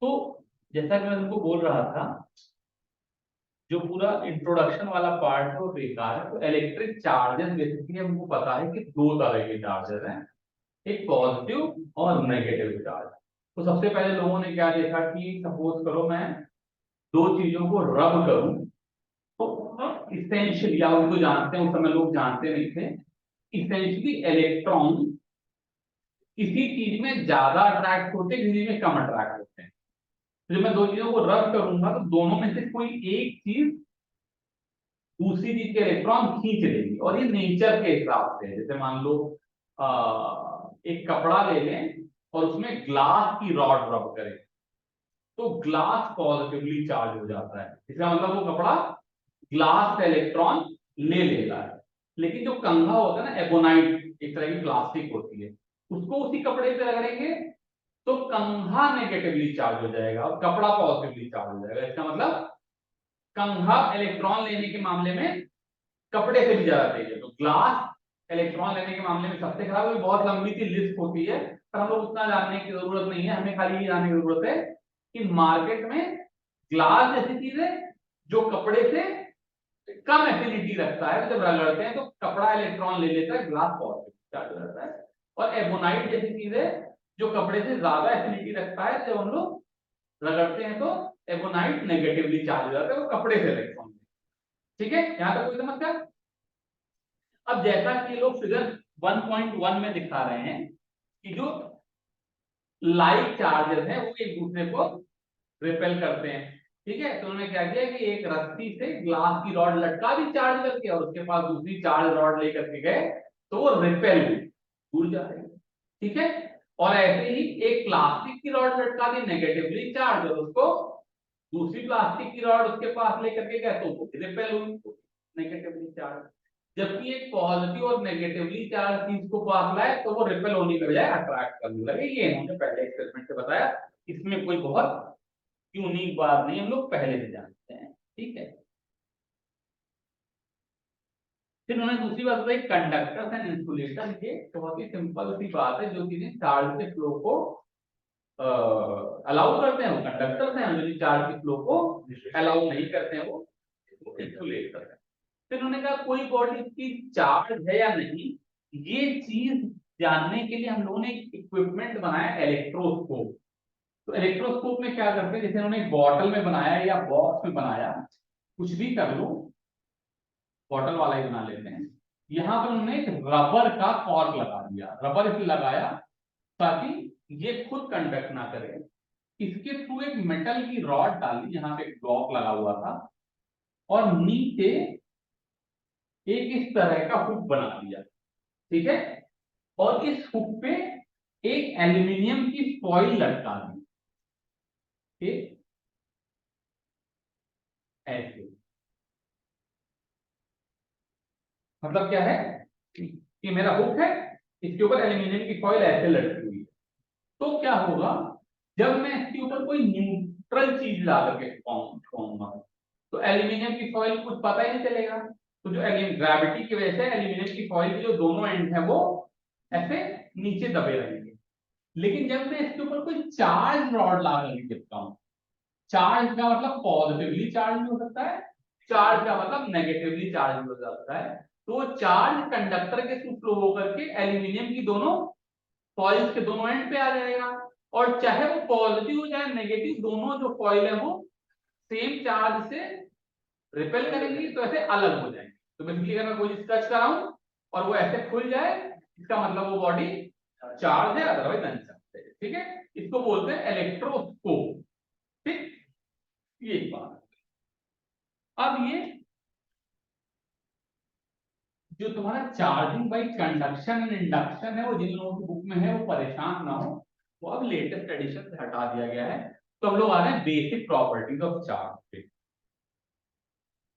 तो जैसा कि मैं तुमको बोल रहा था, जो पूरा इंट्रोडक्शन वाला पार्ट है वो बेकार है। तो इलेक्ट्रिक चार्जेस बेसिकली हमको पता है कि दो तरह के चार्जेस हैं, एक पॉजिटिव और नेगेटिव चार्ज। तो सबसे पहले लोगों ने क्या देखा कि सपोज करो मैं दो चीजों को रब करूं, तो इसेंशियली, या उनको जानते हैं, उस समय लोग जानते नहीं थे, इसेंशियली इलेक्ट्रॉन किसी चीज में ज्यादा अट्रैक्ट होते हैं, किसी में कम अट्रैक्ट होते हैं। तो जब मैं दो चीजों को रब करूंगा तो दोनों में से कोई एक चीज दूसरी चीज के इलेक्ट्रॉन खींच लेगी, और ये नेचर के हिसाब से है। जैसे मान लो एक कपड़ा ले लें और उसमें ग्लास की रॉड रब करें, तो ग्लास पॉजिटिवली चार्ज हो जाता है, इसका मतलब वो कपड़ा ग्लास का इलेक्ट्रॉन ले लेता है। लेकिन जो कंघा होता है ना, एबोनाइट एक तरह की प्लास्टिक होती है, उसको उसी कपड़े पे रगड़ेंगे तो कंघा नेगेटिवली चार्ज हो जाएगा और कपड़ा पॉजिटिवली चार्ज हो जाएगा। इसका मतलब कंघा इलेक्ट्रॉन लेने के मामले में कपड़े से भी ज्यादा तेज है। तो ग्लास इलेक्ट्रॉन लेने के मामले में सबसे खराब है। बहुत लंबी सी लिस्ट होती है, पर हम लोग उतना जानने की जरूरत नहीं है। हमें खाली ये जानने की जरूरत है कि मार्केट में ग्लास जैसी चीज है जो कपड़े से कम एफिनिटी रखता है, तो जब रगड़ते हैं तो कपड़ा इलेक्ट्रॉन ले लेता है, ग्लास पॉजिटिव चार्ज हो जाता है। और एबोनाइट जैसी चीज है जो कपड़े से ज्यादा एफिनिटी रखता है, जब हम लोग रगड़ते हैं तो एबोनाइट नेगेटिवली चार्ज हो जाता है, वो कपड़े से इलेक्ट्रॉन। ठीक है, यहां तक कोई समस्या? अब जैसा कि ये लोग फिगर 1.1 में दिखा रहे हैं कि जो लाइट चार्जेस हैं वो एक दूसरे को रिपेल करते हैं। ठीक है, तो उन्होंने क्या किया कि एक रस्सी से ग्लास की रॉड लटका दी चार्ज करके, और उसके पास दूसरी चार्ज रॉड लेकर के गए, तो वो रिपेल हुई, दूर जा रही है। ठीक है, और ऐसे ही एक प्लास्टिक की रॉड लटका दी नेगेटिवली चार्ज, और उसको दूसरी प्लास्टिक की रॉड उसके पास लेकर के गए तो वो रिपेल हुई, नेगेटिवली चार्ज। जबकि एक पॉजिटिव और नेगेटिवली चार्ज चीज को पास लाए तो वो रिपेल होने के बजाय अट्रैक्ट करने लगे। ये इन्होंने पहले एक्सपेरिमेंट से बताया, इसमें कोई बहुत यूनिक बात नहीं, हम लोग पहले से जानते हैं। ठीक है, फिर उन्होंने दूसरी बात बताई, कंडक्टर्स एंड इंसुलेटर। ये बहुत ही सिंपल सी बात है, जो चीजें चार्ज के फ्लो को अलाउ करते हैं वो कंडक्टर्स हैं, जो चार्ज के फ्लो को अलाउ नहीं करते हैं वो इंसुलेटर है। फिर उन्होंने कहा कोई बॉडी की चार्ज है या नहीं, ये चीज जानने के लिए हम लोगों ने एक इक्विपमेंट बनाया, इलेक्ट्रोस्कोप। तो इलेक्ट्रोस्कोप में क्या करते हैं, जैसे उन्होंने एक बॉटल में बनाया या बॉक्स में बनाया, कुछ भी कर लो, बॉटल वाला ही बना लेते हैं। यहां पर उन्होंने एक रबर का कॉर्क लगा दिया, रबर इसलिए लगाया ताकि ये खुद कंडक्ट ना करे। इसके थ्रू एक मेटल की रॉड डाली, यहाँ पे एक ब्लॉक लगा हुआ था, और नीचे एक इस तरह का हुक बना दिया। ठीक है, और इस हुक पे एक एल्यूमिनियम की फॉइल लटका दी। ठीक, ऐसे, मतलब क्या है कि मेरा हुक है, इसके ऊपर एल्यूमिनियम की फॉइल ऐसे लटकी हुई है। तो क्या होगा, जब मैं इसके ऊपर कोई न्यूट्रल चीज ला करके ठोकूंगा तो एल्यूमिनियम की फॉइल कुछ पता ही नहीं चलेगा। तो जो ग्रेविटी की वजह से एल्यूमिनियम की फॉइल के जो दोनों एंड है वो ऐसे नीचे दबे रहेंगे। लेकिन जब मैं इसके ऊपर कोई चार्ज रॉड ला करके चिपका हूं, चार्ज का मतलब पॉजिटिवली चार्ज भी हो सकता है, चार्ज का मतलब नेगेटिवली चार्ज भी हो सकता है। तो चार्ज कंडक्टर के थ्रू फ्लो होकर के एल्यूमिनियम की दोनों फॉइल्स के दोनों एंड पे आ जाएगा, और चाहे वो पॉजिटिव हो चाहे नेगेटिव, दोनों जो फॉइल है वो सेम चार्ज से रिपेल करेंगी, तो ऐसे अलग हो जाएंगे। तो बेसिकली अगर मैं कोई टच कराऊं और वो ऐसे खुल जाए, इसका मतलब वो बॉडी चार्ज है, अदरवाइज अनचार्ज है। ठीक है, इसको बोलते हैं इलेक्ट्रोस्कोप। ठीक, ये एक बात। अब ये जो तुम्हारा charging by conduction and induction है, वो जिन लोगों की बुक में है वो परेशान ना हो, वो अब लेटेस्ट एडिशन से हटा दिया गया है। तो हम लोग आ रहे हैं बेसिक प्रॉपर्टीज ऑफ चार्ज पे।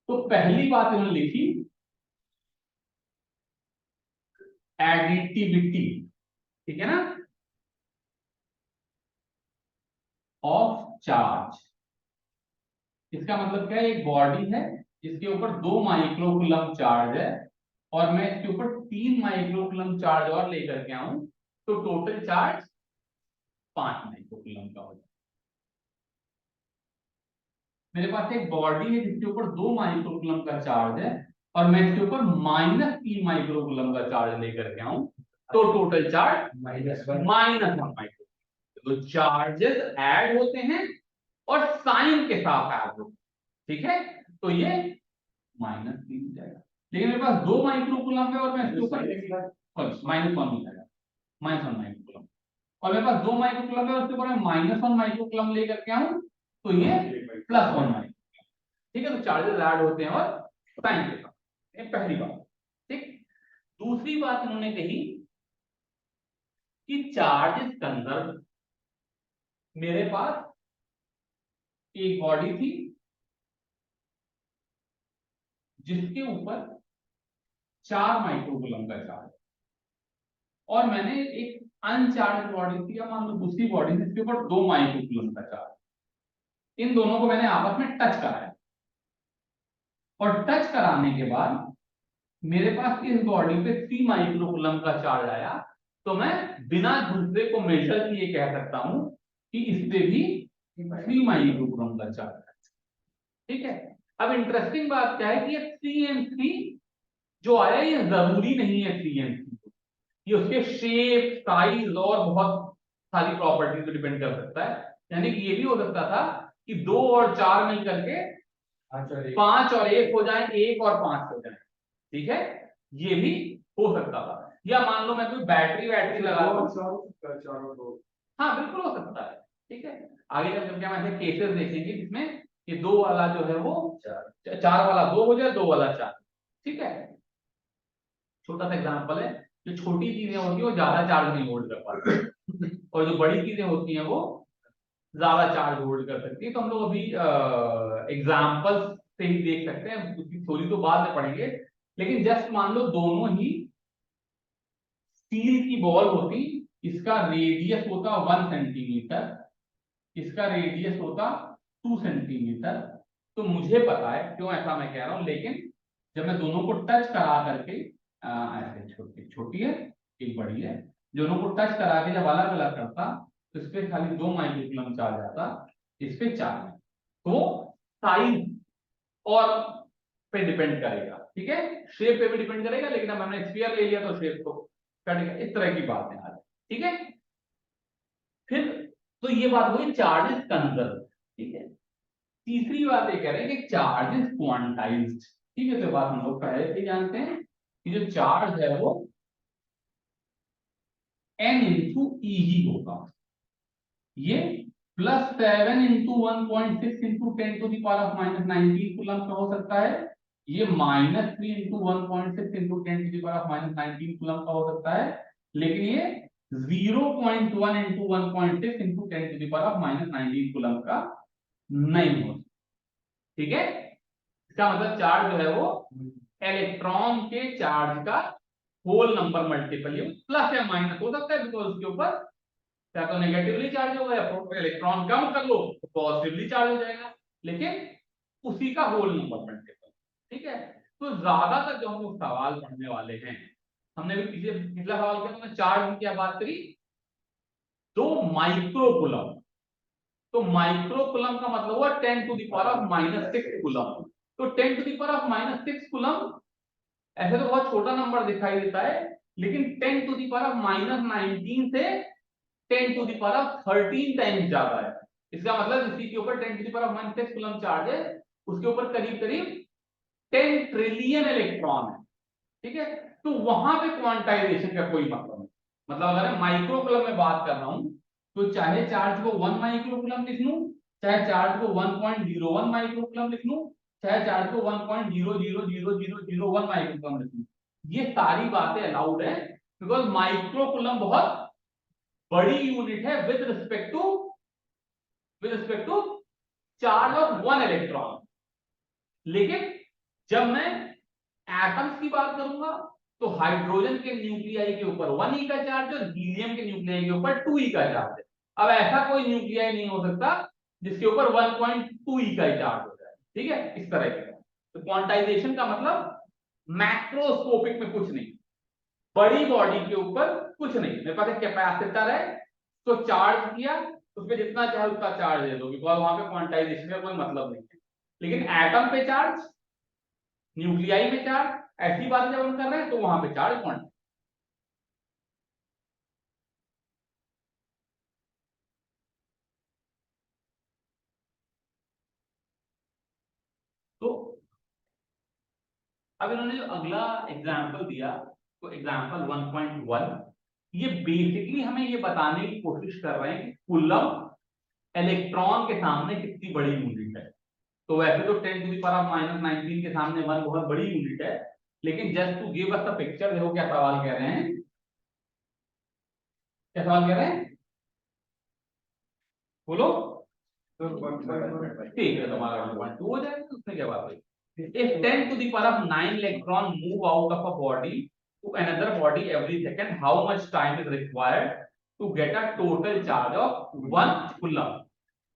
तो पहली बात इन्होंने लिखी, एडिटिविटी। ठीक है ना, ऑफ चार्ज। इसका मतलब क्या है, एक बॉडी है जिसके ऊपर 2 माइक्रोकुलम चार्ज है, और मैं इसके ऊपर 3 माइक्रोकुलम चार्ज और लेकर के आऊं, तो टोटल चार्ज 5 माइक्रोकुलम का हो जाए। मेरे पास एक बॉडी है जिसके ऊपर 2 माइक्रोकूलम का चार्ज है और मैं इसके ऊपर -3 माइक्रोकूलम का चार्ज लेकर के आऊं, तो टोटल चार्ज -1 माइक्रो। तो चार्जेस ऐड होते हैं और साइन के साथ ऐड होते हैं, ठीक है, तो ये -3 हो जाएगा। लेकिन मेरे पास 2 माइक्रोकूलम है और मैं इसके ऊपर -1 हो जाएगा, -1 माइक्रोकूलम, और मेरे पास 2 माइक्रोकूलम है और उसके ऊपर मैं -1 माइक्रोकूलम लेकर के आऊं, तो ये +1 माइक्रोकूलम, ठीक है। तो चार्जेस ऐड होते हैं और साइन के साथ, ये पहली बात, ठीक। दूसरी बात इन्होंने कही कि चार्जेस कंजर्व, मेरे पास एक बॉडी थी जिसके ऊपर 4 माइक्रोकूलम का चार्ज, और मैंने एक अनचार्ज बॉडी थी या मान लो दूसरी बॉडी जिसके ऊपर 2 माइक्रोकूलम का चार्ज, इन दोनों को मैंने आपस में टच कराया, और टच कराने के बाद मेरे पास इस बॉडी पे 3 माइक्रोकूलम का चार्ज आया, तो मैं बिना दूसरे को मेजर किए कह सकता हूं कि इस पे भी 3 माइक्रोकूलम का चार्ज है, ठीक है। अब इंटरेस्टिंग बात क्या है कि ये 3m3 जो आया ये जरूरी नहीं है 3m3, ये उसके शेप, साइज और बहुत सारी प्रॉपर्टी पे डिपेंड कर सकता है। यानी कि ये भी हो सकता था कि 2 और 4 मिल करके 5 और 1 हो जाए, 1 और 5 हो जाए, ठीक है, ये भी हो सकता था। या मान लो मैं कोई बैटरी लगा दूं, हाँ बिल्कुल हो सकता है, ठीक है। आगे चल करके हम ऐसे केसेस देखेंगे जिसमें ये 2 वाला जो है वो 4 वाला 2 हो जाए, 2 वाला 4, ठीक है। छोटा सा एग्जांपल है, जो छोटी चीजें होती है वो ज्यादा चार्ज नहीं होल्ड कर पाती और जो बड़ी चीजें होती हैं वो ज्यादा चार्ज होल्ड कर सकती है। तो हम लोग अभी एग्जांपल से ही देख सकते हैं, उसकी थ्योरी तो बाद में पढ़ेंगे, लेकिन जस्ट मान लो दोनों ही स्टील की बॉल होती, इसका रेडियस होता 1 सेंटीमीटर, इसका रेडियस होता 2 सेंटीमीटर, तो मुझे पता है क्यों ऐसा मैं कह रहा हूं, लेकिन जब मैं दोनों को टच करा करके ऐसे छोटी छोटी है एक बड़ी है, दोनों को टच करा के जब अलग अलग करता तो इस पे खाली 2 माइक्रोकूलम चार्ज आता, इस पे 4, तो साइज और पे डिपेंड करेगा, ठीक है, शेप पे भी डिपेंड करेगा, लेकिन अब हमने स्फीयर ले लिया तो शेप तो कटेगा, इस तरह की बात है आज, ठीक है। फिर तो ये बात हुई चार्जेस कंजर्व, ठीक है। तीसरी बात ये कह रहे हैं कि चार्जेस क्वांटाइज्ड, ठीक है। तो बात हम लोग पहले से जानते हैं कि जो चार्ज है वो n इंटू ई ही होगा, ये +7 इंटू 1.6 इंटू 10⁻⁻19 कूलम का हो सकता है, ये -3 इंटू 1.6 इंटू 10⁻⁻19 कूलम का हो सकता है, लेकिन ये 0.1 इंटू 1.6 इंटू 10⁻⁻19 कूलम का नहीं हो, ठीक है। इसका मतलब चार्ज जो है वो इलेक्ट्रॉन के चार्ज का होल नंबर मल्टीपल, प्लस या माइनस हो सकता है, बिकॉज उसके ऊपर या तो नेगेटिवली चार्ज होगा या इलेक्ट्रॉन कम कर लो तो पॉजिटिवली चार्ज हो जाएगा, लेकिन उसी का होल नंबर मल्टीपल, ठीक है। तो ज्यादातर जो हम लोग सवाल पढ़ने वाले हैं, हमने भी पिछला सवाल किया, हमने चार्ज की क्या बात करी, 2 माइक्रोकूलम, तो माइक्रोकूलम का मतलब हुआ 10⁻⁻6 कूलम, तो 10⁻⁻6 कूलम ऐसे तो बहुत छोटा नंबर दिखाई देता है, लेकिन 10⁻⁻19 से 10⁻13 टाइम्स ज्यादा है। इसका मतलब इसी के ऊपर 10⁻6 कूलम चार्ज है, उसके ऊपर करीब करीब 10 ट्रिलियन इलेक्ट्रॉन है, ठीक है। तो वहां पे क्वांटाइजेशन का कोई मतलब नहीं, मतलब अगर मैं माइक्रोकूलम में बात कर रहा हूं तो चाहे चार्ज को 1 माइक्रोकूलम लिख लूं, चाहे चार्ज को 1.01 माइक्रोकूलम लिख लूं, चाहे चार्ज को 1.0000001 माइक्रोकूलम लिख लूं, ये सारी बातें अलाउड है, बिकॉज माइक्रोकूलम बहुत बड़ी यूनिट है with respect to charge of 1 electron. लेकिन जब मैं एटम्स की बात करूंगा तो हाइड्रोजन के न्यूक्लियाई के ऊपर 1e का चार्ज और हीलियम के न्यूक्लियाई के ऊपर 2e का चार्ज है। अब ऐसा कोई न्यूक्लियाई नहीं हो सकता जिसके ऊपर 1.2e का चार्ज हो जाए, ठीक है, इस तरह के। तो क्वांटाइजेशन का मतलब मैक्रोस्कोपिक में कुछ नहीं, बड़ी बॉडी के ऊपर कुछ नहीं, मेरे पास एक कैपेसिटर है, तो चार्ज किया, उसमें जितना चाहे उसका चार्ज दे दो, बिकॉज वहां पे क्वांटाइजेशन का कोई मतलब नहीं है, लेकिन एटम पे चार्ज, न्यूक्लियाई पे चार्ज, ऐसी बात जब हम कर रहे हैं तो वहां पे चार्ज कौन। तो अब इन्होंने जो अगला एग्जाम्पल दिया, तो एग्जाम्पल 1.1, ये बेसिकली हमें ये बताने की कोशिश कर रहे हैं कि कूलम इलेक्ट्रॉन के सामने कितनी बड़ी यूनिट है। तो वैसे तो 10 टू द पावर -19 के सामने 1 बहुत बड़ी यूनिट है, लेकिन just to give us a picture, देखो क्या सवाल कह रहे हैं, क्या सवाल कह रहे हैं, बोलो। ठीक है, तुम्हारा 1.2 हो जाएगा, उसमें क्या बात है। If 10 to the power of 9 electron move out of a body to another body every second, how much time is required to get a total charge of 1 coulomb?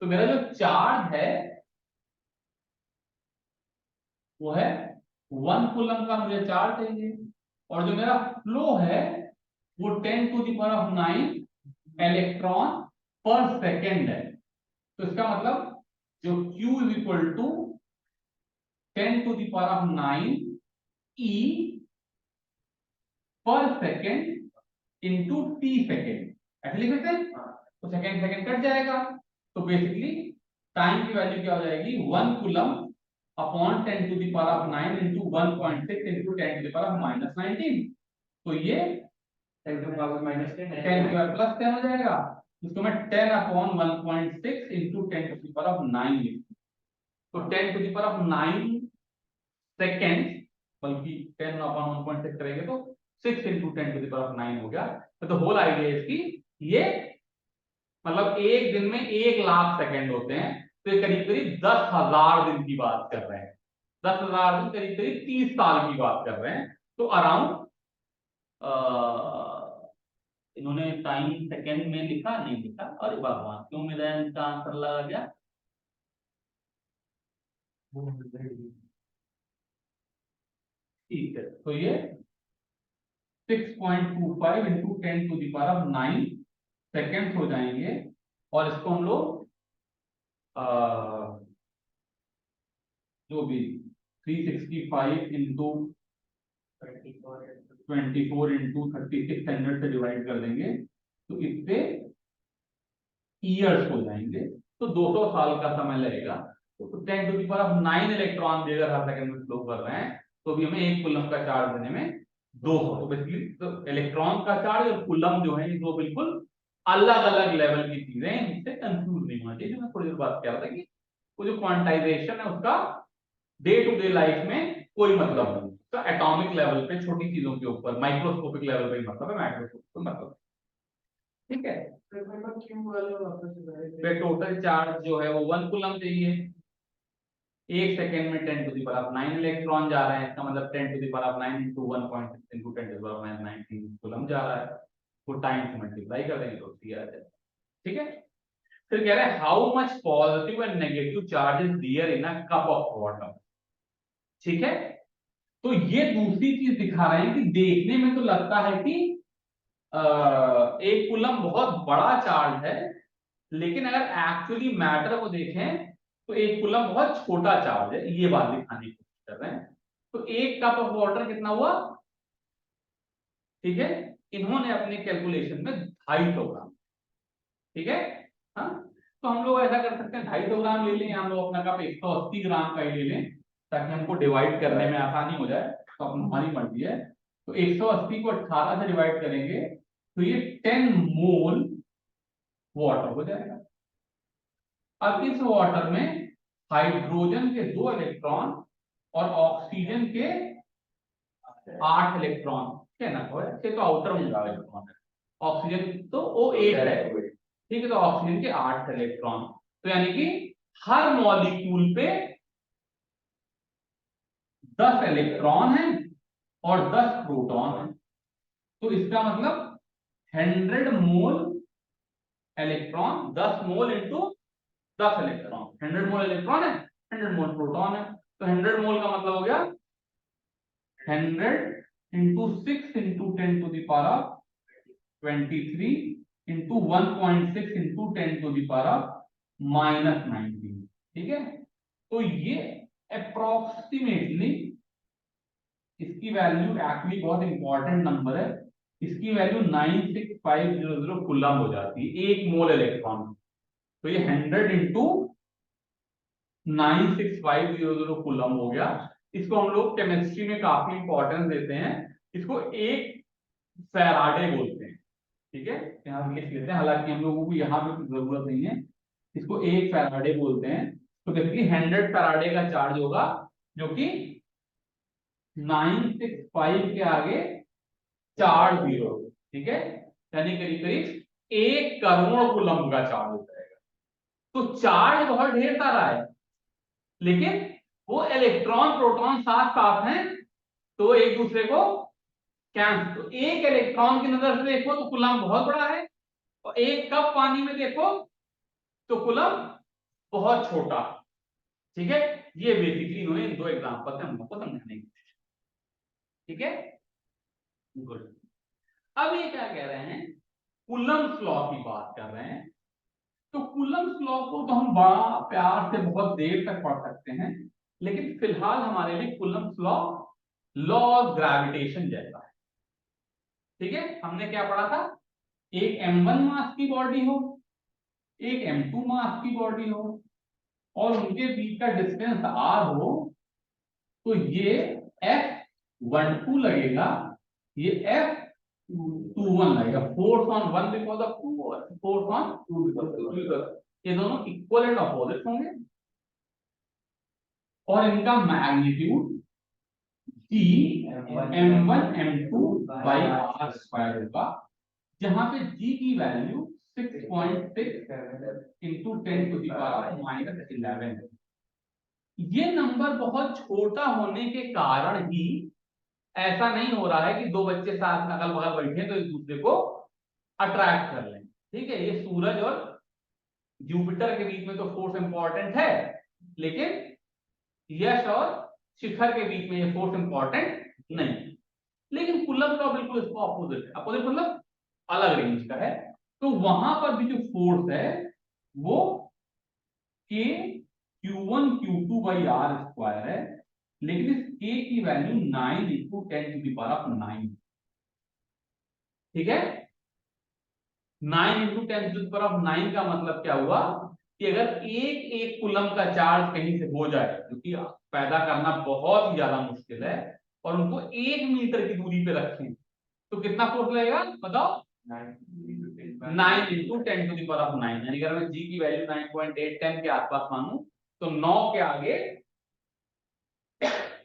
तो मेरा जो चार्ज है वो है 1 कूलम का मुझे चार्ज चाहिए, और जो मेरा फ्लो है वो 10 to the power of 9 electron per second है। तो इसका मतलब जो Q is equal to 10 to the power of 9 E per second into T second, ऐसे लिख सकते हैं। तो सेकेंड सेकेंड कट जाएगा, तो बेसिकली टाइम की वैल्यू क्या हो जाएगी, 1 coulomb upon 10 to the power of 9 into 1.6 into 10 to the power of -19। तो ये 10 टू पावर -10 की पावर +10 हो जाएगा। इसको मैं 10 upon 1.6 into 10 to the power of 9 लिखूं, तो 10 to the power of 9 second, बल्कि 10 अपॉन 1.6 करेंगे तो 6 into 10 to the power of 9 हो गया। तो होल आइडिया इसकी ये, मतलब एक दिन में 1 लाख सेकंड होते हैं, तो ये करीब करीब 10,000 दिन की बात कर रहे हैं। 10,000 दिन करीब करीब 30 साल की बात कर रहे हैं। तो अराउंड इन्होंने टाइम सेकंड में लिखा, नहीं लिखा, और भगवान क्यों मेरा इनका आंसर लगा गया। ठीक है, तो ये 6.25 into 10 to the power of 9 seconds हो जाएंगे, और इसको हम लोग जो भी 365 इंटू 24 इंटू 3600 से डिवाइड कर देंगे, तो इससे ईयर्स हो जाएंगे, तो 200 साल का समय लगेगा। तो 10 to the power of 9 electron भी अगर हर सेकंड में फ्लो कर रहे हैं, तो भी हमें 1 कूलम का चार्ज देने में 200। तो बेसिकली तो इलेक्ट्रॉन का चार्ज और कूलम जो है, ये दो बिल्कुल अलग अलग लेवल की चीजें हैं, जिससे कंफ्यूज नहीं होना चाहिए। जो मैं थोड़ी देर बात कर रहा था कि वो जो क्वांटाइजेशन है उसका डे टू डे लाइफ में कोई मतलब नहीं, तो एटॉमिक लेवल पे छोटी चीजों के ऊपर, माइक्रोस्कोपिक लेवल पे मतलब है, मैक्रोस्कोपिक मतलब, ठीक है। फिर टोटल चार्ज जो है वो 1 कूलम चाहिए। एक सेकेंड में 10 to the power of 9 electron जा रहे हैं, इसका मतलब 10 to the power of 9 into 1.6 into 10 to the power of 19 coulomb जा रहा है। वो टाइम से मल्टीप्लाई कर देंगे तो दिया जाएगा, ठीक है। फिर कह रहे हैं how much positive and negative charge is there in a cup of water, ठीक है। तो ये दूसरी चीज दिखा रहे हैं कि देखने में तो लगता है कि एक कूलम बहुत बड़ा चार्ज है, लेकिन अगर एक्चुअली मैटर को देखें तो एक कूलम बहुत छोटा चार्ज है, ये बात दिखाने की कोशिश कर रहे हैं। तो एक कप ऑफ वाटर कितना हुआ, ठीक है, इन्होंने अपने कैलकुलेशन में 250 ग्राम, ठीक है। हाँ, तो हम लोग ऐसा कर सकते हैं 250 ग्राम ले लें, हम लोग अपना कप 180 ग्राम का ही ले लें, ताकि हमको डिवाइड करने में आसानी हो जाए। तो अपनी हमारी मर्जी है। तो 180 को 18 से डिवाइड करेंगे तो ये 10 मोल वाटर हो जाएगा। अब इस वाटर में हाइड्रोजन के 2 इलेक्ट्रॉन और ऑक्सीजन के 8 इलेक्ट्रॉन, क्या ना हो, तो आउटर में इलेक्ट्रॉन है, ऑक्सीजन तो O8 है, ठीक है। तो ऑक्सीजन के 8 इलेक्ट्रॉन, तो यानी कि हर मॉलिक्यूल पे 10 इलेक्ट्रॉन है और 10 प्रोटॉन है। तो इसका मतलब 100 मोल इलेक्ट्रॉन, 10 मोल इंटू 10 इलेक्ट्रॉन, 100 मोल इलेक्ट्रॉन है, 100 मोल प्रोटॉन है। तो 100 मोल का मतलब हो गया 100 into 6 into 10 to the power of 23 into 1.6 into 10 to the power of -19, ठीक है। तो ये अप्रोक्सीमेटली, इसकी वैल्यू एक्चुअली बहुत इंपॉर्टेंट नंबर है, इसकी वैल्यू 96500 कूलम हो जाती है एक मोल इलेक्ट्रॉन। तो ये 100 इंटू 96500 कूलम हो गया। इसको हम लोग केमिस्ट्री में काफी इंपॉर्टेंस देते हैं, इसको एक फैराडे बोलते हैं। ठीक है, यहाँ लिख लेते हैं, हालांकि हम लोगों को यहाँ पे जरूरत नहीं है, इसको एक फैराडे बोलते हैं। तो बेसिकली 100 फैराडे का चार्ज होगा, जो कि 965 के आगे 4 जीरो, ठीक है, यानी करीब करीब 1 करोड़ कूलम का चार्ज हो जाएगा। तो चार्ज बहुत ढेर सारा है, लेकिन वो इलेक्ट्रॉन प्रोटॉन साथ साथ हैं, तो एक दूसरे को कैंसिल। तो एक इलेक्ट्रॉन की नजर से देखो तो कूलम बहुत बड़ा है, और एक कप पानी में देखो तो कूलम बहुत छोटा। ठीक है, ये बेसिकली इन्होंने इन दो एग्जांपल से हम लोग को समझाने की कोशिश। ठीक है, गुड। अब ये क्या कह रहे हैं, कूलम्स लॉ की बात कर रहे हैं। तो कूलम्स लॉ को तो हम बड़ा प्यार से बहुत देर तक पढ़ सकते हैं, लेकिन फिलहाल हमारे लिए Coulomb's law law of gravitation जैसा है। ठीक है, हमने क्या पढ़ा था, एक m1 मास की बॉडी हो, एक m2 मास की बॉडी हो, और उनके बीच का डिस्टेंस r हो, तो ये F12 लगेगा, ये F21 लगेगा। Force on one because of two और force on two because of two, ये दोनों इक्वल एंड अपोजिट होंगे, और इनका magnitude G m1 m2 by r square होगा, जहां पे G की value 6.6 into 10 to the power -11 है। ये नंबर बहुत छोटा होने के कारण ही ऐसा नहीं हो रहा है कि दो बच्चे साथ में अगल बगल बैठे तो एक दूसरे को अट्रैक्ट कर लें। ठीक है, ये सूरज और जुपिटर के बीच में तो फोर्स इंपॉर्टेंट है, लेकिन यश और शिखर के बीच में ये फोर्स इंपॉर्टेंट नहीं। लेकिन कूलम लॉ बिल्कुल इसको अपोजिट है, अपोजिट मतलब अलग रेंज का है। तो वहां पर भी जो फोर्स है वो k q1 q2 by r square है, लेकिन इस k की value 9 into 10 to the power 9। ठीक है, 9 इंटू 10 टू द पावर 9 का मतलब क्या हुआ कि अगर एक एक कूलम का चार्ज कहीं से हो जाए, जो कि पैदा करना बहुत ही ज्यादा मुश्किल है, और उनको 1 मीटर की दूरी पे रखें, तो कितना फोर्स लगेगा बताओ, 9 इंटू 10 टू द पावर 9। यानी अगर मैं जी की वैल्यू 9.810 के आसपास मानूं, तो 9 के आगे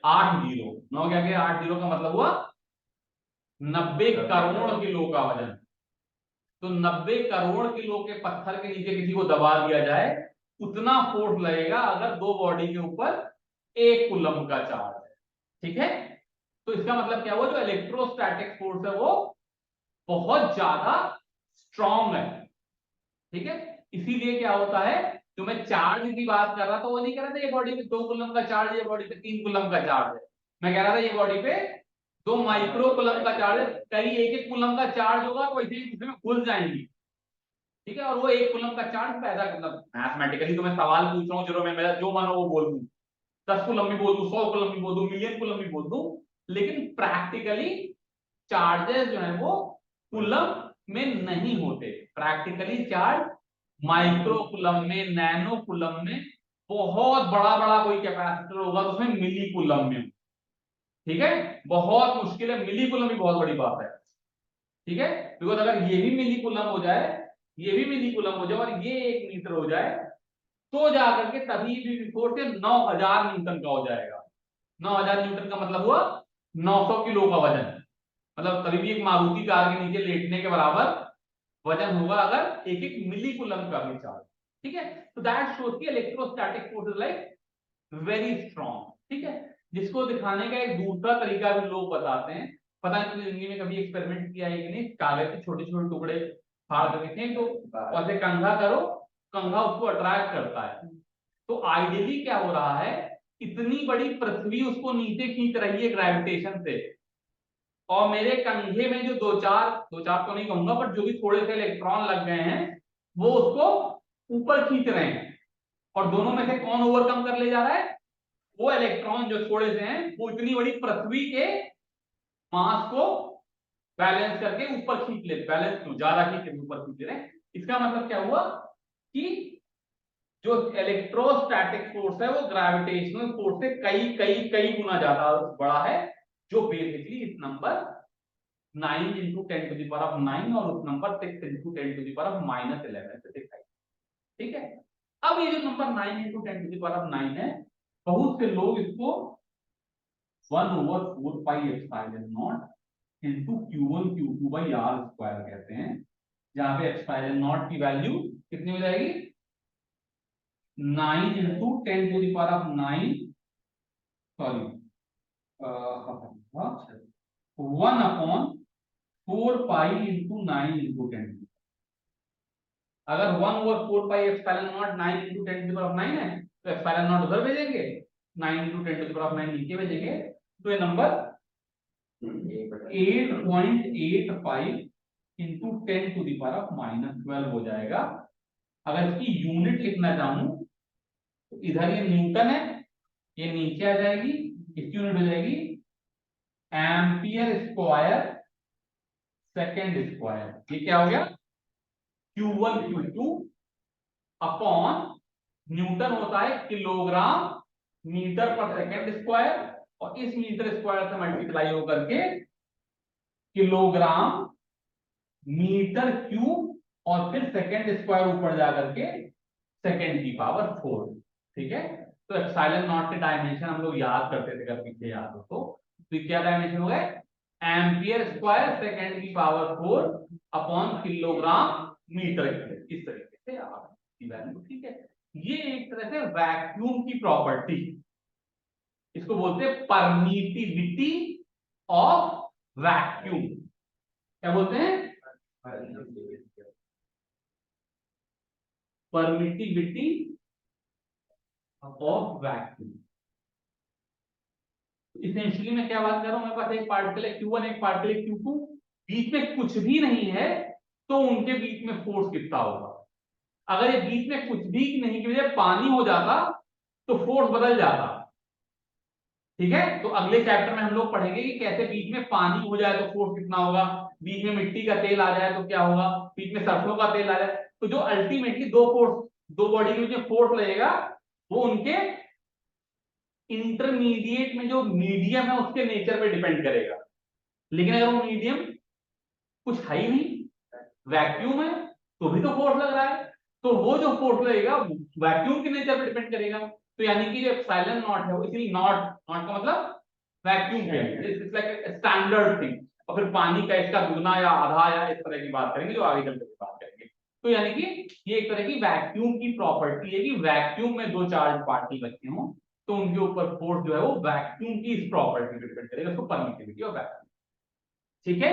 8 जीरो, 9 के आगे 8 जीरो का मतलब हुआ 90 करोड़ किलो का वजन। तो 90 करोड़ किलो के पत्थर के नीचे किसी को दबा दिया जाए, उतना फोर्स लगेगा अगर दो बॉडी के ऊपर 1 कूलम का चार्ज है। ठीक है, तो इसका मतलब क्या हुआ, जो इलेक्ट्रोस्टैटिक फोर्स है वो बहुत ज्यादा स्ट्रॉन्ग है। ठीक है, इसीलिए क्या होता है, जो मैं चार्ज की बात कर रहा था वो नहीं कह रहा था ये बॉडी पे 2 कूलम का चार्ज है, ये बॉडी पे 3 कूलम का चार्ज है। मैं कह रहा था ये बॉडी पे 2 माइक्रो कूलम का चार्ज है, कहीं 1-1 कूलम का चार्ज होगा तो वैसे ही दूसरे में घुल जाएंगी। ठीक है, और वो 1 कूलम का चार्ज पैदा, मतलब मैथमेटिकली तो मैं सवाल पूछ रहा हूँ, चलो मैं मेरा जो मानो वो बोल दूं, 10 कूलम भी बोल दूं, 100 कूलम भी बोल दूं, मिलियन कूलम भी बोल दूं, लेकिन प्रैक्टिकली चार्जेस जो है वो कूलम में नहीं होते। प्रैक्टिकली चार्ज माइक्रो कूलम में, नैनो कूलम में, बहुत बड़ा बड़ा कोई कैपेसिटर होगा तो उसमें मिली कूलम में। ठीक है, बहुत मुश्किल है, मिली कूलम भी बहुत बड़ी बात है। ठीक है, बिकॉज अगर ये भी मिली कूलम हो जाए, ये भी मिली कूलम हो जाए, और ये 1 मीटर हो जाए, तो जाकर के तभी भी फोर्स 9000 न्यूटन का हो जाएगा। 9000 न्यूटन का मतलब हुआ 900 किलो का वजन, मतलब तभी भी एक मारुति कार के नीचे लेटने के बराबर वजन होगा अगर 1-1 मिली कूलम का भी चार्ज। ठीक है, तो दैट शोज कि electrostatic force is like very strong. ठीक है, जिसको दिखाने का एक दूसरा तरीका भी लोग बताते हैं, पता नहीं जिंदगी में कभी एक्सपेरिमेंट किया है कि नहीं, कागज के छोटे छोटे टुकड़े फाड़ करके फेंक दो, ऐसे कंघा करो, कंघा उसको अट्रैक्ट करता है। तो आइडियली क्या हो रहा है, इतनी बड़ी पृथ्वी उसको नीचे खींच रही है ग्रेविटेशन से, और मेरे कंधे में जो दो चार तो नहीं कहूंगा, बट जो भी थोड़े से इलेक्ट्रॉन लग गए हैं वो उसको ऊपर खींच रहे हैं। और दोनों में से कौन ओवरकम कर ले जा रहा है? वो इलेक्ट्रॉन जो थोड़े से हैं, वो इतनी बड़ी पृथ्वी के मास को बैलेंस करके ऊपर खींच ले, बैलेंस क्यों, ज्यादा खींच के ऊपर खींच रहे हैं। इसका मतलब क्या हुआ कि जो इलेक्ट्रोस्टैटिक फोर्स है वो ग्रेविटेशनल फोर्स से कई कई कई गुना ज्यादा बड़ा है, जो बेसिकली इस number 9 into 10 to the power of 9 और उस number 6 into 10 to the power of -11 से दिखाई। ठीक है, अब ये जो number 9 into 10 to the power of 9 है, बहुत से लोग इसको 1/4 pi epsilon naught into Q1 Q2 by R square कहते हैं, जहां पे एप्सिलॉन नॉट की वैल्यू कितनी हो जाएगी? 9 into 10 to the power of 9, sorry 1/4 pi into 9 into 10। अगर 1/4 pi epsilon naught 9 into 10 to the power of 9 है, तो एप्सिलॉन नॉट उधर भेजेंगे, 9 into 10 to the power of 9 नीचे भेजेंगे, तो ये number 8.85 into 10 to the power of -12 हो जाएगा। अगर इसकी यूनिट लिखना चाहूं तो इधर ये न्यूटन है, ये नीचे आ जाएगी, इसकी यूनिट हो जाएगी एम्पियर स्क्वायर सेकेंड स्क्वायर। ये क्या हो गया? Q1 Q2 अपॉन न्यूटन होता है किलोग्राम मीटर पर सेकेंड स्क्वायर, और इस मीटर स्क्वायर से मल्टीप्लाई होकर के किलोग्राम मीटर क्यूब, और फिर सेकेंड स्क्वायर ऊपर जाकर के सेकेंड की पावर 4। ठीक है, तो एप्सिलॉन नॉट के डायमेंशन हम लोग याद करते थे, अगर पीछे याद हो तो क्या डायमेंशन हो गए? एम्पियर स्क्वायर सेकेंड की power 4 upon kilogram metre cube, इस तरीके से आपकी वैल्यू। ठीक है, ये एक तरह से वैक्यूम की प्रॉपर्टी, इसको बोलते हैं परमिटिविटी ऑफ वैक्यूम। क्या बोलते हैं? Permittivity of vacuum. इसेंशियली मैं क्या बात कर रहा हूं, मेरे पास एक पार्टिकल है Q1, एक पार्टिकल है Q2, बीच में कुछ भी नहीं है, तो उनके बीच में फोर्स कितना होगा? अगर ये बीच में कुछ भी नहीं की वजह पानी हो जाता तो फोर्स बदल जाता। ठीक है, तो अगले चैप्टर में हम लोग पढ़ेंगे कि कैसे बीच में पानी हो जाए तो फोर्स कितना होगा, बीच में मिट्टी का तेल आ जाए तो क्या होगा, बीच में सरसों का तेल आ जाए, तो जो अल्टीमेटली दो फोर्स, दो बॉडी के बीच में फोर्स लगेगा, वो उनके इंटरमीडिएट में जो मीडियम है उसके नेचर पे डिपेंड करेगा। लेकिन अगर वो मीडियम कुछ है ही नहीं, वैक्यूम है, तो भी तो फोर्स लग रहा है, तो वो जो फोर्स लगेगा वैक्यूम के नेचर पे डिपेंड करेगा। तो यानी कि जो एप्सिलॉन नॉट है वो, इसीलिए नॉट, नॉट का मतलब वैक्यूम के लिए, इट्स लाइक स्टैंडर्ड थिंग। और फिर पानी का इसका दुगना या आधा या इस तरह की बात करेंगे, जो आगे चलकर बात करेंगे। तो यानी कि ये एक तरह की वैक्यूम की प्रॉपर्टी है कि वैक्यूम में दो चार्ज पार्टिकल रखे हों तो उनके ऊपर फोर्स जो है वो वैक्यूम की इस प्रॉपर्टी पे डिपेंड करेगा, उसको परमिटिविटी ऑफ वैक्यूम। ठीक है,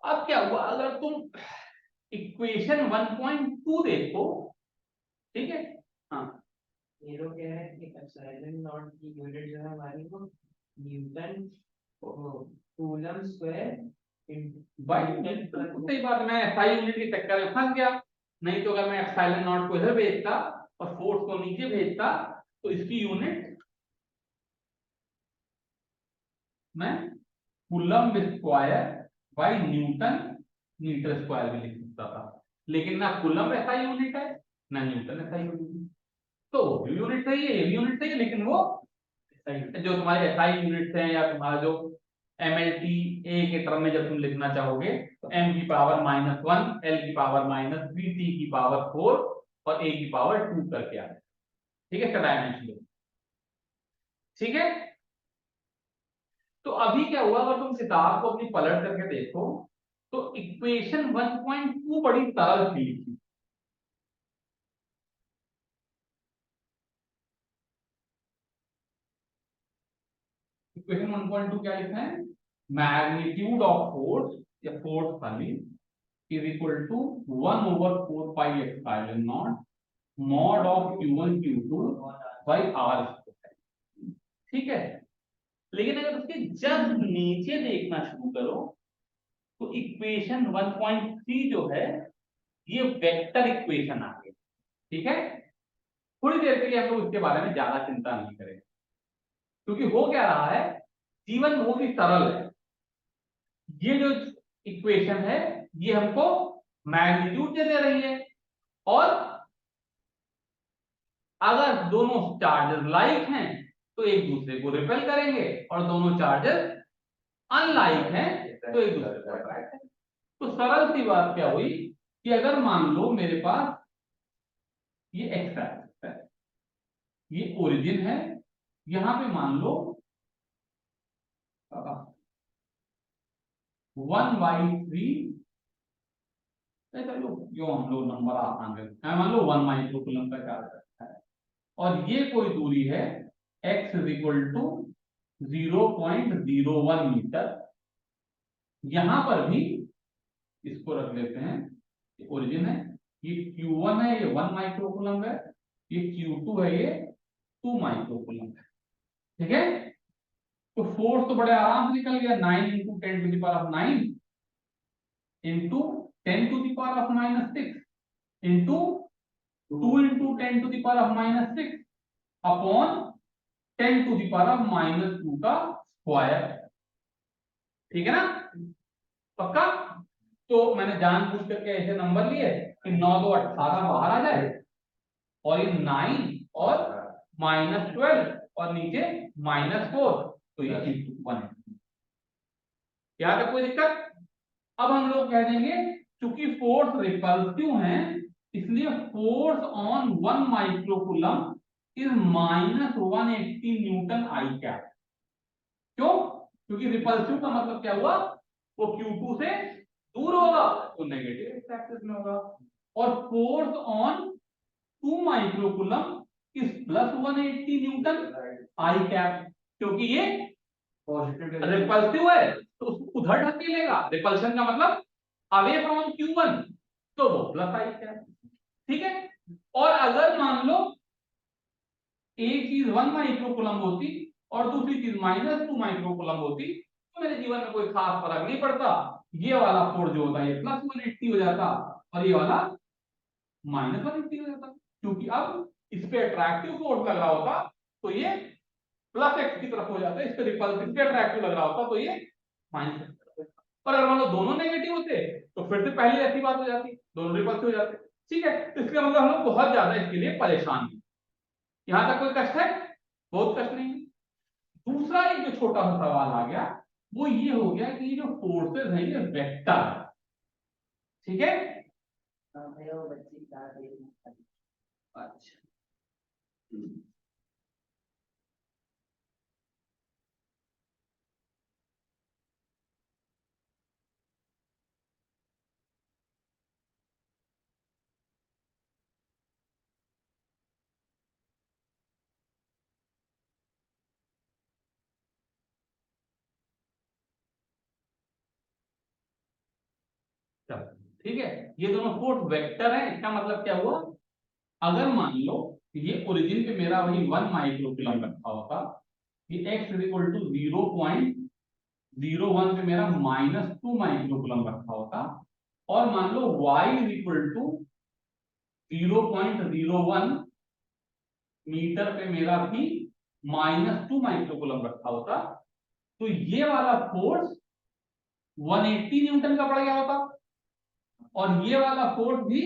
अब क्या हुआ, अगर तुम इक्वेशन 1.2 देखो, ठीक है, हाँ, ये तो क्या है कि एप्सिलॉन नॉट की यूनिट जो है हमारी वो न्यूटन कूलम स्क्वायर बाई सही बात, मैं SI यूनिट के चक्कर में फंस गया। नहीं तो अगर मैं एप्सिलॉन नॉट को इधर भेजता और फोर्स को नीचे भेजता तो इसकी यूनिट मैं coulomb square by newton metre square भी लिख सकता था, लेकिन ना कूलम SI यूनिट है ना न्यूटन SI यूनिट है, तो यूनिट सही है, ये भी यूनिट सही है, लेकिन वो जो तुम्हारे SI यूनिट्स हैं या तुम्हारा जो MLT A के टर्म में जब तुम लिखना चाहोगे तो m की पावर -1, l की पावर -3, t की पावर 4 और a की पावर 2 करके आ जाए। ठीक है, इसका डायमेंशन। ठीक है, तो अभी क्या हुआ, अगर तुम किताब को अपनी पलट करके देखो तो इक्वेशन 1.2 बड़ी सरल थी लिखी। इक्वेशन 1.2 क्या लिखा है? मैग्नीट्यूड ऑफ फोर्स या force forming is equal to 1/4 pi epsilon naught mod of Q1 Q2 by R square. ठीक है, लेकिन अगर उसके जस्ट नीचे देखना शुरू करो तो इक्वेशन 1.3 जो है ये वेक्टर इक्वेशन आ गई, ठीक है। थोड़ी देर के लिए हम लोग इसके बारे में ज्यादा चिंता नहीं करेंगे, क्योंकि हो क्या रहा है, जीवन बहुत ही सरल है। ये जो इक्वेशन है ये हमको मैग्नीट्यूड दे रही है, और अगर दोनों चार्जेस लाइक हैं तो एक दूसरे को रिपेल करेंगे, और दोनों चार्जेस अनलाइक हैं तो एक दूसरे को अट्रैक्ट करेंगे। तो सरल सी बात क्या हुई कि अगर मान लो मेरे पास ये एक्स है, ये ओरिजिन है, यहां पे मान लो 1/3, चलो जो हम लोग नंबर आसान है, मान लो 1 माइक्रोकूलम का चार्ज है, और ये कोई दूरी है x = 0.01 मीटर। यहां पर भी इसको रख लेते हैं, ये ओरिजिन है, ये Q1 है, ये 1 माइक्रोकूलम है, ये Q2 है, ये 2 माइक्रोकूलम है, ठीक है। तो फोर्स तो बड़े आराम से निकल गया, 9 × 10⁻9 इंटू 10⁻⁻6 इंटू 2 × 10⁻⁻6 अपॉन 10⁻⁻2 का स्क्वायर, ठीक है ना, पक्का। तो मैंने जानबूझ करके ऐसे नंबर लिए कि 9 2 18 बाहर आ जाए, और ये 9 और -12 और नीचे -4, तो ये इंटू 1 है। यहाँ तक कोई दिक्कत? अब हम लोग कह देंगे चूंकि फोर्स रिपल्सिव है, इसलिए force on 1 microcoulomb is -180 Newton I cap. क्यों? क्योंकि रिपल्सिव का मतलब क्या हुआ, वो Q2 से दूर होगा तो नेगेटिव एक्स एक्सिस में होगा, और force on 2 microcoulomb is +180 Newton I cap, क्योंकि ये रिपल्सिव है तो उसको उधर ढकेलेगा, रिपल्शन का मतलब अवे फ्रॉम Q1, तो वो प्लस आई कैप, ठीक है। और अगर मान लो एक चीज 1 माइक्रोकूलम होती और दूसरी चीज -2 माइक्रोकूलम होती, तो मेरे जीवन में कोई खास फर्क नहीं पड़ता, ये वाला फोर्स जो होता है +180 हो जाता, और ये वाला -180 हो जाता, क्योंकि अब इस पे अट्रैक्टिव फोर्स लग रहा होता तो ये +x की तरफ हो जाता है, इस पे रिपल्सिव पे अट्रैक्टिव लग रहा होता तो ये -x। और अगर मान लो दोनों नेगेटिव होते तो फिर से पहले ऐसी बात हो जाती, दोनों रिपल्सिव हो जाते, ठीक है। तो इसलिए मतलब हम लोग बहुत ज्यादा इसके लिए परेशान हैं। यहां तक कोई कष्ट है? बहुत कष्ट नहीं। दूसरा एक जो छोटा सा सवाल आ गया वो ये हो गया कि ये जो फोर्सेस है ये वेक्टर है, ठीक है। अच्छा, चलो ठीक है, ये दोनों फोर्स वेक्टर है, इसका मतलब क्या हुआ, अगर मान लो ये ओरिजिन पे मेरा वही 1 माइक्रोकूलम रखा होता, ये x = 0.01 पे मेरा -2 माइक्रोकूलम रखा होता, और मान लो y = 0.01 मीटर पे मेरा भी -2 माइक्रोकूलम रखा होता, तो ये वाला फोर्स 180 न्यूटन का पड़ गया होता, और ये वाला फोर्स भी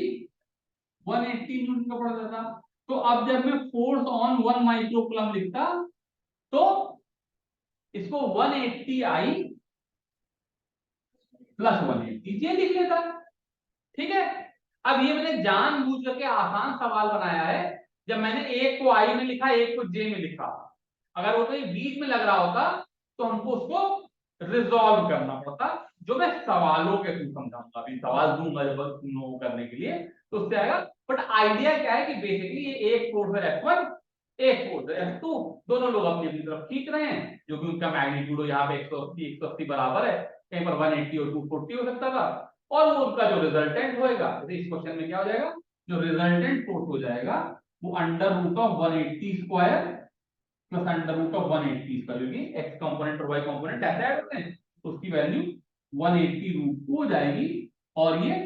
180 न्यूटन का पड़ जाता। तो अब जब मैं फोर्स ऑन 1 माइक्रोकूलम लिखता तो इसको 180I + 180 ये लिख लेता, ठीक है। अब ये मैंने जानबूझ करके आसान सवाल बनाया है, जब मैंने एक को आई में लिखा एक को जे में लिखा, अगर वो कहीं बीच में लग रहा होता तो हमको उसको रिजॉल्व करना पड़ता, जो मैं सवालों के थ्रू समझाऊंगा, अभी सवाल दूंगा जब नो करने के लिए तो उससे आएगा। बट आइडिया क्या है कि बेसिकली ये एक फोर्स है F1, एक फोर्स है F2, दोनों लोग अपनी अपनी तरफ खींच रहे हैं, जो कि उनका मैग्नीट्यूड यहाँ पे 180 180 बराबर है, कहीं पर 180 और 240 हो सकता था, और वो उनका जो रिजल्टेंट होएगा, जैसे इस क्वेश्चन में क्या हो जाएगा, जो रिजल्टेंट फोर्स हो जाएगा वो √180² +√180², क्योंकि x कंपोनेंट और y कंपोनेंट ऐसे ऐड होते हैं तो उसकी वैल्यू 180 रूट 2 हो जाएगी और ये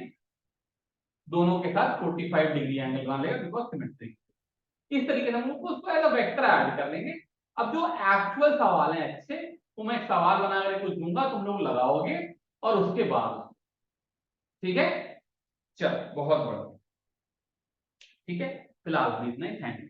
दोनों के साथ 45 डिग्री एंगल बना लेगा बिकॉज सिमेट्री। इस तरीके से हम लोग उसको एज अ वेक्टर ऐड कर लेंगे। अब जो एक्चुअल सवाल है अच्छे, तो मैं एक सवाल बना कर कुछ दूंगा, तुम लोग लगाओगे और उसके बाद, ठीक है, चलो बहुत बढ़िया, ठीक है, फिलहाल इतना ही, थैंक यू।